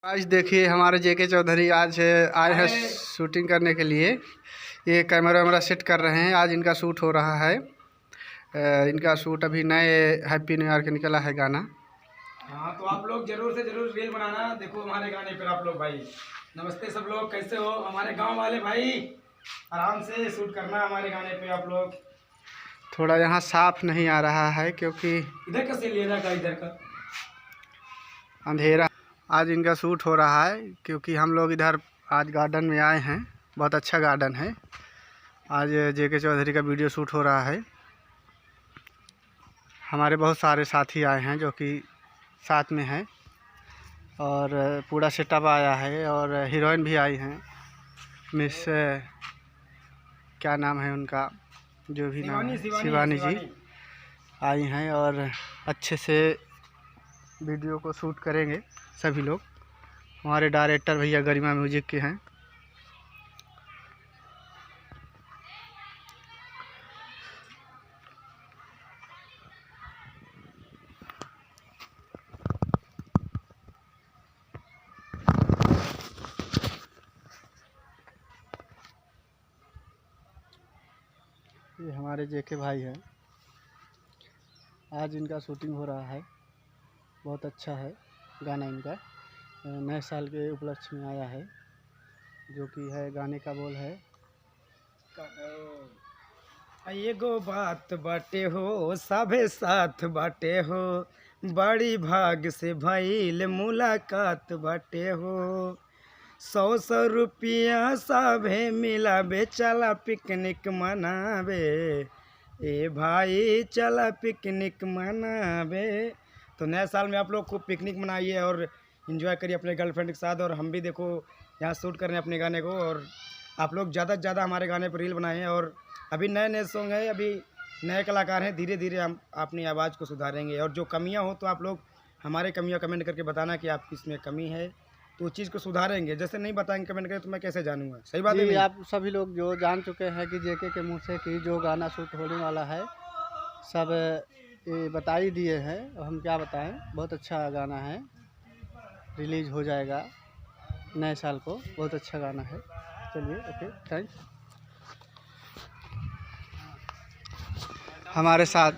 आज देखिए हमारे जेके चौधरी आज आए हैं शूटिंग करने के लिए। ये कैमरा वैमरा सेट कर रहे हैं। आज इनका शूट हो रहा है। इनका शूट अभी नए हैप्पी न्यू ईयर के निकला है गाना। हाँ, तो आप लोग जरूर से जरूर रील बनाना। देखो हमारे गाने पर आप लोग भाई। नमस्ते सब लोग, कैसे हो हमारे गांव वाले भाई। आराम से शूट करना हमारे गाने पे आप लोग। थोड़ा यहाँ साफ नहीं आ रहा है क्योंकि इधर का से लेना का इधर का अंधेरा। आज इनका शूट हो रहा है क्योंकि हम लोग इधर आज गार्डन में आए हैं। बहुत अच्छा गार्डन है। आज जेके चौधरी का वीडियो शूट हो रहा है। हमारे बहुत सारे साथी आए हैं जो कि साथ में हैं और पूरा सेटअप आया है और हीरोइन भी आई हैं। मिस क्या नाम है उनका, जो भी नाम है, शिवानी जी आई हैं और अच्छे से वीडियो को शूट करेंगे सभी लोग। हमारे डायरेक्टर भैया गरिमा म्यूजिक के हैं। ये हमारे जेके भाई हैं। आज इनका शूटिंग हो रहा है। बहुत अच्छा है गाना इनका। नए साल के उपलक्ष्य में आया है, जो कि है गाने का बोल है एगो बात बाटे हो सभे साथ बाटे हो, बड़ी भाग से भइल मुलाकात बाटे हो। 100 रुपया सभे मिलाबे, चला पिकनिक मनाबे। ए भाई चला पिकनिक मनाबे। तो नए साल में आप लोग खूब पिकनिक मनाइए और इन्जॉय करिए अपने गर्लफ्रेंड के साथ। और हम भी देखो यहाँ शूट कर रहे हैं अपने गाने को। और आप लोग ज़्यादा से ज़्यादा हमारे गाने पर रील बनाएं। और अभी नए नए सॉन्ग हैं, अभी नए कलाकार हैं, धीरे धीरे हम अपनी आवाज़ को सुधारेंगे। और जो कमियां हो तो आप लोग हमारे कमियां कमेंट करके बताना कि आपकी इसमें कमी है, तो उस चीज़ को सुधारेंगे। जैसे नहीं बताएंगे कमेंट करें तो मैं कैसे जानूंगा। सही बात है जी। नहीं? आप सभी लोग जो जान चुके हैं कि जेके के मुंह से कि जो गाना शूट होने वाला है, सब ये बता ही दिए हैं। हम क्या बताएं, बहुत अच्छा गाना है, रिलीज़ हो जाएगा नए साल को। बहुत अच्छा गाना है। चलिए, ओके, थैंक्स। हमारे साथ